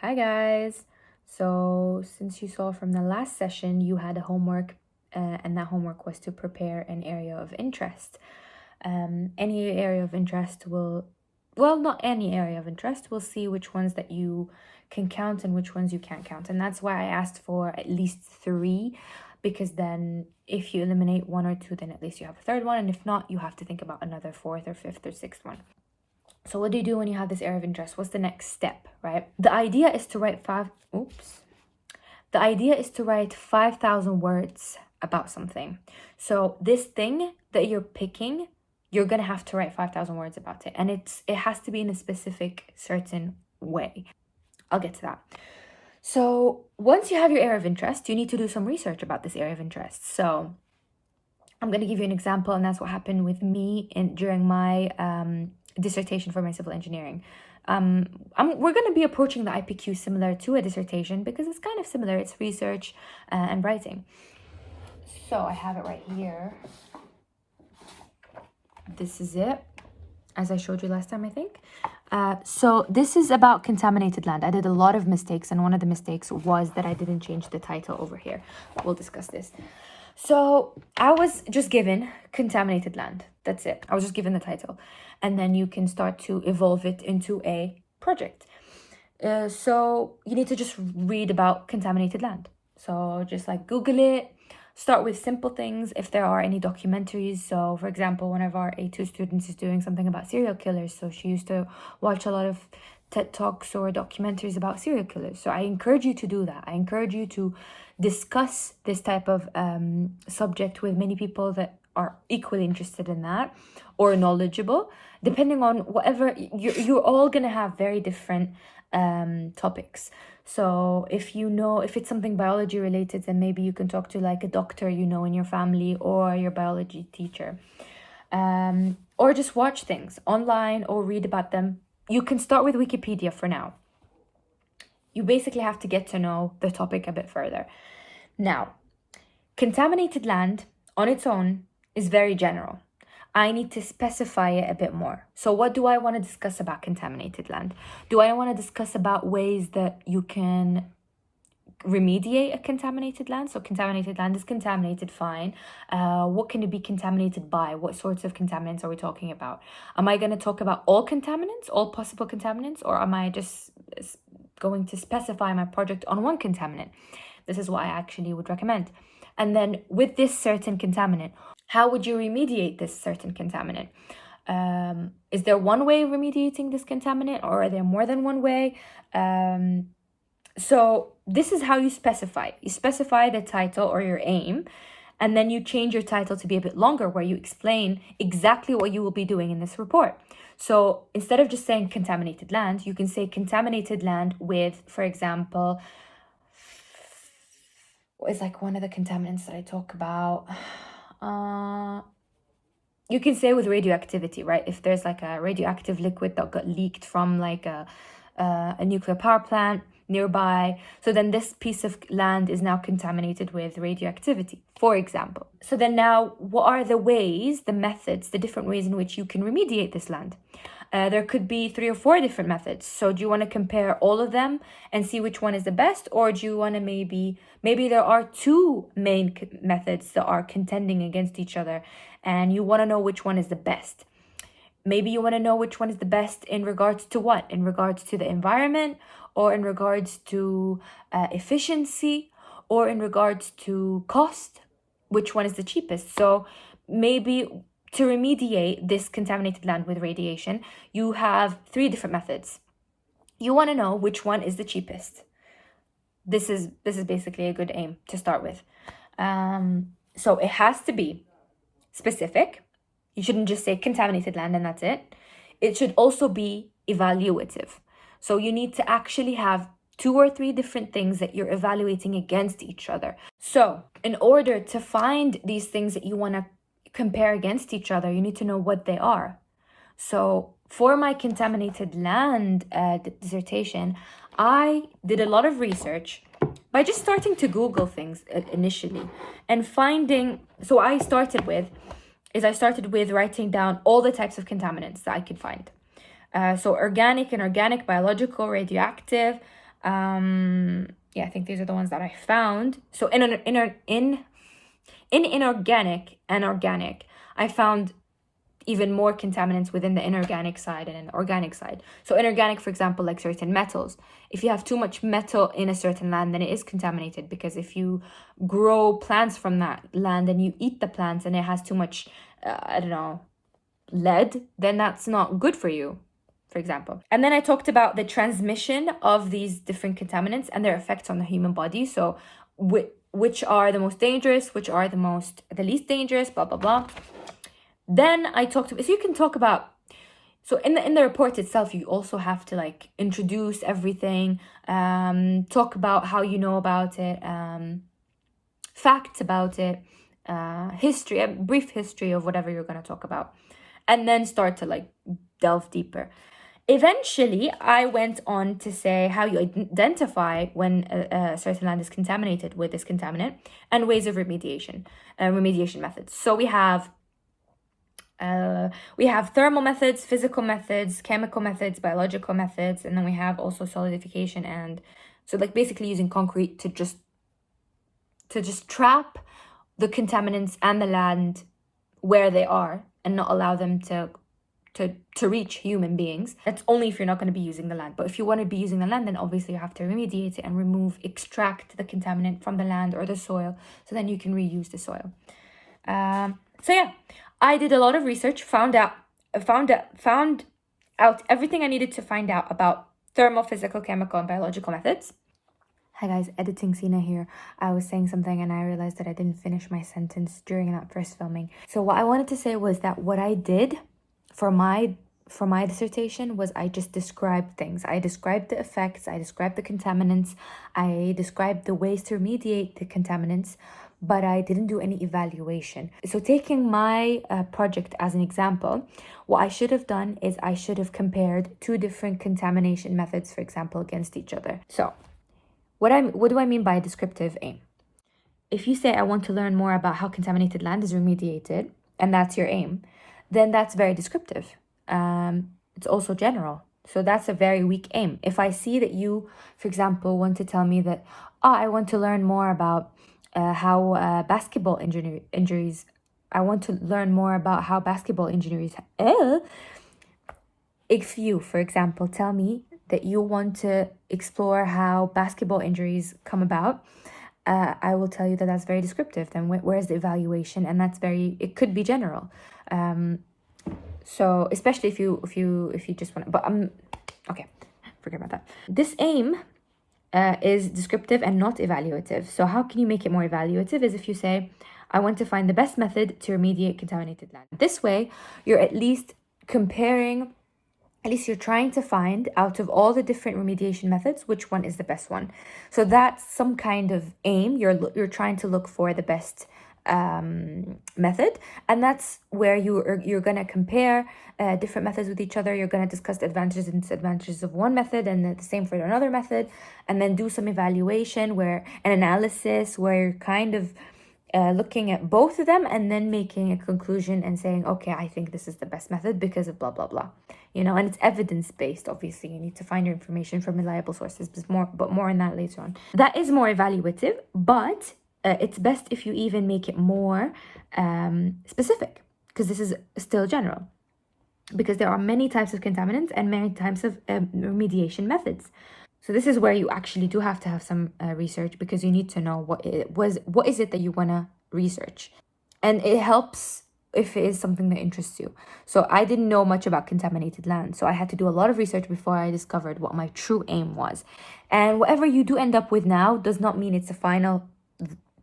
Hi guys! So since you saw from the last session, you had a homework and that homework was to prepare an area of interest. Any area of interest not any area of interest, we'll see which ones that you can count and which ones you can't count. And that's why I asked for at least 3, because then if you eliminate 1 or 2, then at least you have a third one. And if not, you have to think about another 4th or 5th or 6th one. So what do you do when you have this area of interest? What's the next step, right? The idea is to write 5,000 words about something. So this thing that you're picking, you're going to have to write 5,000 words about it. And it has to be in a specific, certain way. I'll get to that. So once you have your area of interest, you need to do some research about this area of interest. So I'm going to give you an example, and that's what happened with me during my dissertation for my civil engineering. We're going to be approaching the IPQ similar to a dissertation because it's kind of similar. It's research and writing. So I have it right here. This is it, as I showed you last time, I think. So this is about contaminated land. I did a lot of mistakes, and one of the mistakes was that I didn't change the title over here. We'll discuss this. So I was just given contaminated land. That's it. I was just given the title. And then you can start to evolve it into a project. So you need to just read about contaminated land. So just like Google it. Start with simple things if there are any documentaries. So for example, one of our A2 students is doing something about serial killers. So she used to watch a lot of TED Talks or documentaries about serial killers. So I encourage you to do that. I encourage you to discuss this type of subject with many people that are equally interested in that or knowledgeable, depending on whatever. You're all going to have very different topics. So if it's something biology related, then maybe you can talk to like a doctor in your family or your biology teacher, or just watch things online or read about them. You can start with Wikipedia for now. You basically have to get to know the topic a bit further. Now, contaminated land on its own is very general. I need to specify it a bit more. So what do I want to discuss about contaminated land? Do I want to discuss about ways that you can remediate a contaminated land? So contaminated land is contaminated, fine. What can it be contaminated by? What sorts of contaminants are we talking about? Am I going to talk about all contaminants, all possible contaminants, or am I just going to specify my project on one contaminant? This is what I actually would recommend. And then with this certain contaminant, how would you remediate this certain contaminant? Is there one way of remediating this contaminant, or are there more than one way? So this is how you specify. You specify the title or your aim, and then you change your title to be a bit longer where you explain exactly what you will be doing in this report. So instead of just saying contaminated land, you can say contaminated land with, for example, what is like one of the contaminants that I talk about? You can say with radioactivity, right? If there's like a radioactive liquid that got leaked from like a nuclear power plant nearby, so then this piece of land is now contaminated with radioactivity, for example. So then now, what are the ways, the methods, the different ways in which you can remediate this land? There could be 3 or 4 different methods. So do you want to compare all of them and see which one is the best? Or do you want to maybe there are 2 main methods that are contending against each other and you want to know which one is the best? Maybe you want to know which one is the best in regards to what? In regards to the environment, or in regards to efficiency, or in regards to cost? Which one is the cheapest? So maybe to remediate this contaminated land with radiation, you have 3 different methods. You want to know which one is the cheapest. This is basically a good aim to start with. So it has to be specific. You shouldn't just say contaminated land and that's it. It should also be evaluative. So you need to actually have 2 or 3 different things that you're evaluating against each other. So in order to find these things that you want to compare against each other, you need to know what they are. So for my contaminated land dissertation, I did a lot of research by just starting to Google things initially and finding. So I started with writing down all the types of contaminants that I could find. So organic, inorganic, biological, radioactive, Yeah, I think these are the ones that I found. So in inorganic and organic, I found even more contaminants within the inorganic side and in the organic side. So inorganic, for example, like certain metals. If you have too much metal in a certain land, then it is contaminated, because if you grow plants from that land and you eat the plants and it has too much, I don't know, lead, then that's not good for you, for example. And then I talked about the transmission of these different contaminants and their effects on the human body. So which are the most dangerous, which are the least dangerous, blah, blah, blah. Then I talked about, so you can talk about, so in the report itself, you also have to like introduce everything, talk about how you know about it, facts about it, history, a brief history of whatever you're going to talk about, and then start to like delve deeper. Eventually, I went on to say how you identify when a certain land is contaminated with this contaminant and ways of remediation methods. So we have thermal methods, physical methods, chemical methods, biological methods, and then we have also solidification, and so like basically using concrete to just trap the contaminants and the land where they are and not allow them to reach human beings. That's only if you're not going to be using the land. But if you want to be using the land, then obviously you have to remediate it and extract the contaminant from the land or the soil, so then you can reuse the soil. So yeah, I did a lot of research, found out everything I needed to find out about thermal, physical, chemical, and biological methods. Hi guys, editing Sina here. I was saying something and I realized that I didn't finish my sentence during that first filming. So what I wanted to say was that what I did for my dissertation was I just described things. I described the effects, I described the contaminants, I described the ways to remediate the contaminants, but I didn't do any evaluation. So taking my project as an example, what I should have done is I should have compared two different contamination methods, for example, against each other. So what do I mean by a descriptive aim? If you say I want to learn more about how contaminated land is remediated, and that's your aim, then that's very descriptive. It's also general. So that's a very weak aim. If I see that you, for example, want to tell me that, I want to learn more about how basketball injuries, I want to learn more about how basketball injuries, if you, for example, tell me that you want to explore how basketball injuries come about, I will tell you that that's very descriptive. Then where's the evaluation? And it could be general. So especially if you just want to, but okay, forget about that. This aim is descriptive and not evaluative. So how can you make it more evaluative? Is if you say, I want to find the best method to remediate contaminated land. This way, you're at least you're trying to find, out of all the different remediation methods, which one is the best one. So that's some kind of aim. You're trying to look for the best method, and that's where you're going to compare different methods with each other. You're going to discuss the advantages and disadvantages of one method and the same for another method, and then do some evaluation an analysis where you're kind of looking at both of them and then making a conclusion and saying, okay, I think this is the best method because of blah, blah, blah. And it's evidence-based, obviously. You need to find your information from reliable sources, but more on that later on. That is more evaluative, but it's best if you even make it more specific, because this is still general. Because there are many types of contaminants and many types of remediation methods. So this is where you actually do have to have some research, because you need to know what is it that you want to research. And it helps if it is something that interests you. So I didn't know much about contaminated land, so I had to do a lot of research before I discovered what my true aim was. And whatever you do end up with now does not mean it's a final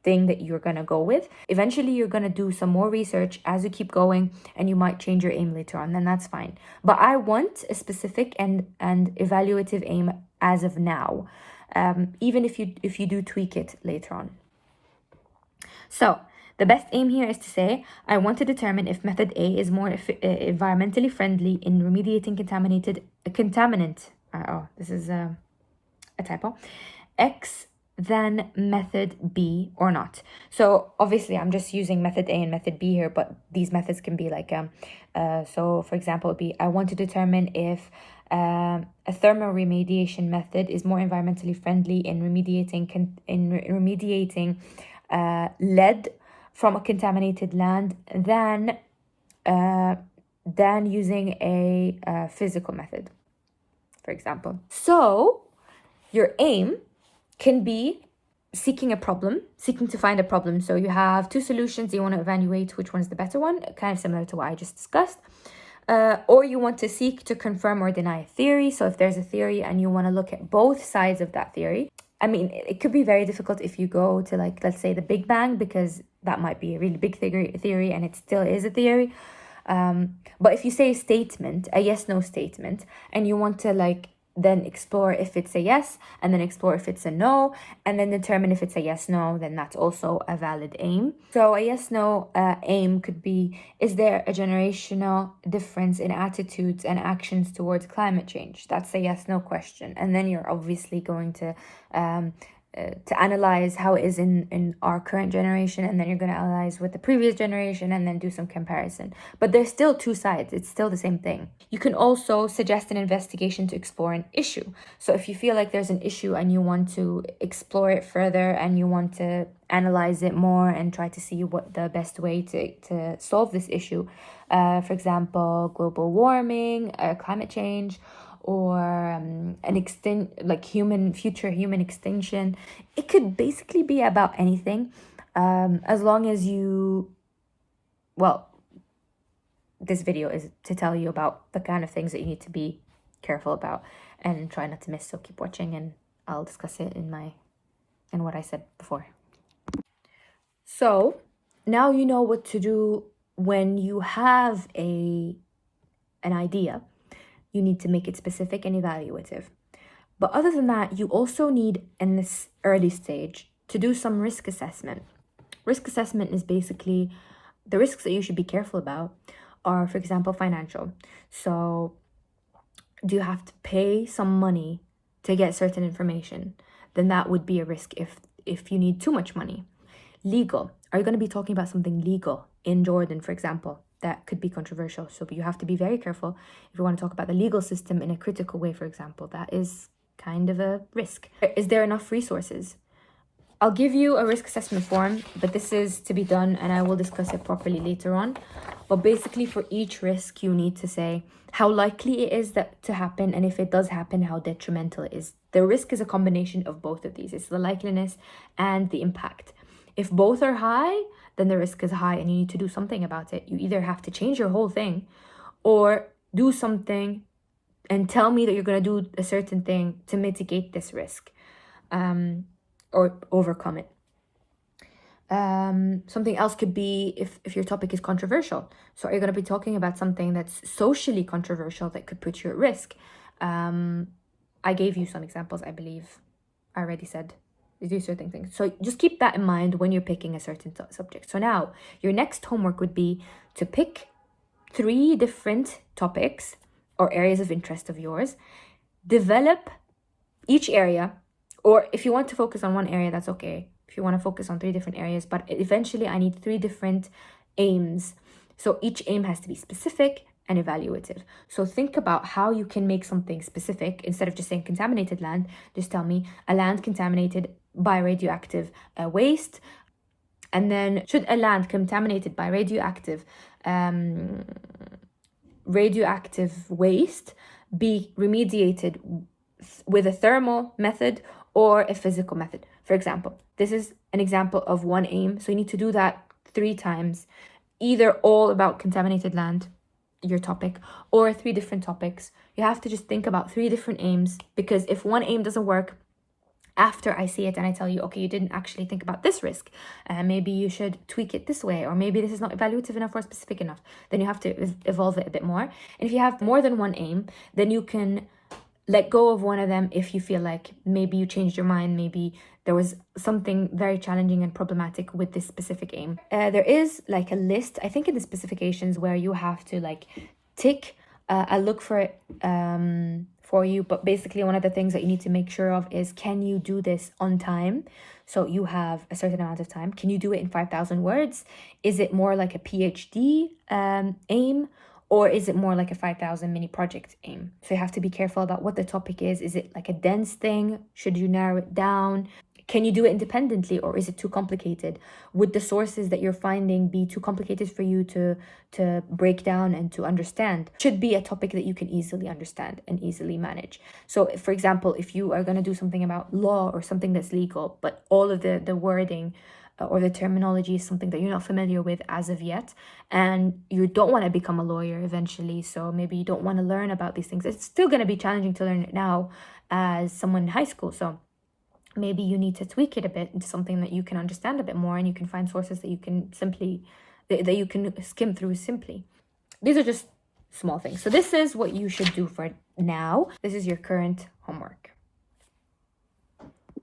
thing that you're going to go with. Eventually, you're going to do some more research as you keep going, and you might change your aim later on, then that's fine. But I want a specific and evaluative aim as of now, even if you do tweak it later on. So the best aim here is to say, I want to determine if method A is more environmentally friendly in remediating contaminant. This is a typo. X than method B or not. So obviously I'm just using method A and method B here, but these methods can be like, so for example, it would be, I want to determine if a thermal remediation method is more environmentally friendly in remediating lead from a contaminated land than using a physical method, for example. So your aim can be seeking to find a problem. So you have two solutions, you want to evaluate which one is the better one, kind of similar to what I just discussed. Or you want to seek to confirm or deny a theory. So if there's a theory and you want to look at both sides of that theory, I mean, it could be very difficult if you go to, like, let's say the Big Bang, because that might be a really big theory and it still is a theory. But if you say a statement, a yes-no statement, and you want to, like, then explore if it's a yes, and then explore if it's a no, and then determine if it's a yes-no, then that's also a valid aim. So a yes-no aim could be, is there a generational difference in attitudes and actions towards climate change? That's a yes-no question. And then you're obviously going to analyze how it is in our current generation, and then you're going to analyze with the previous generation and then do some comparison. But there's still two sides. It's still the same thing. You can also suggest an investigation to explore an issue. So if you feel like there's an issue and you want to explore it further and you want to analyze it more and try to see what the best way to solve this issue, for example, global warming, climate change, or future human extinction. It could basically be about anything, as long as this video is to tell you about the kind of things that you need to be careful about and try not to miss. So keep watching and I'll discuss it in what I said before. So now you know what to do when you have an idea. You need to make it specific and evaluative. But other than that, you also need, in this early stage, to do some risk assessment. Risk assessment is basically the risks that you should be careful about are, for example, financial. So do you have to pay some money to get certain information? Then that would be a risk if you need too much money. Legal. Are you going to be talking about something legal in Jordan, for example? That could be controversial. So you have to be very careful if you want to talk about the legal system in a critical way, for example. That is kind of a risk. Is there enough resources? I'll give you a risk assessment form, but this is to be done and I will discuss it properly later on. But basically for each risk, you need to say how likely it is that to happen, and if it does happen, how detrimental it is. The risk is a combination of both of these. It's the likeliness and the impact. If both are high, then the risk is high and you need to do something about it. You either have to change your whole thing or do something and tell me that you're going to do a certain thing to mitigate this risk or overcome it. Something else could be if your topic is controversial. So are you going to be talking about something that's socially controversial that could put you at risk? I gave you some examples, I believe. I already said do certain things. So just keep that in mind when you're picking a certain subject. So now your next homework would be to pick 3 different topics or areas of interest of yours. Develop each area, or if you want to focus on one area, that's okay. If you want to focus on 3 different areas, but eventually I need 3 different aims. So each aim has to be specific and evaluative. So think about how you can make something specific. Instead of just saying contaminated land, just tell me a land contaminated by radioactive waste. And then should a land contaminated by radioactive waste be remediated with a thermal method or a physical method? For example, this is an example of one aim. So you need to do that 3 times, either all about contaminated land, your topic, or 3 different topics. You have to just think about 3 different aims, because if one aim doesn't work, after I see it and I tell you, okay, you didn't actually think about this risk, maybe you should tweak it this way, or maybe this is not evaluative enough or specific enough, then you have to evolve it a bit more. And if you have more than one aim, then you can let go of one of them if you feel like maybe you changed your mind, maybe there was something very challenging and problematic with this specific aim. There is like a list, I think in the specifications, where you have to like tick I'll look for it for you, but basically one of the things that you need to make sure of is, can you do this on time? So you have a certain amount of time. Can you do it in 5,000 words? Is it more like a PhD aim, Or is it more like a 5,000 mini project aim? So you have to be careful about what the topic is. Is it like a dense thing? Should you narrow it down? Can you do it independently, or is it too complicated? Would the sources that you're finding be too complicated for you to break down and to understand? Should be a topic that you can easily understand and easily manage. So for example, if you are going to do something about law or something that's legal, but all of the wording or the terminology is something that you're not familiar with as of yet, and you don't want to become a lawyer eventually, so maybe you don't want to learn about these things. It's still going to be challenging to learn it now as someone in high school, so maybe you need to tweak it a bit into something that you can understand a bit more, and you can find sources that you can simply that you can skim through simply. These are just small things. So this is what you should do for now. This is your current homework.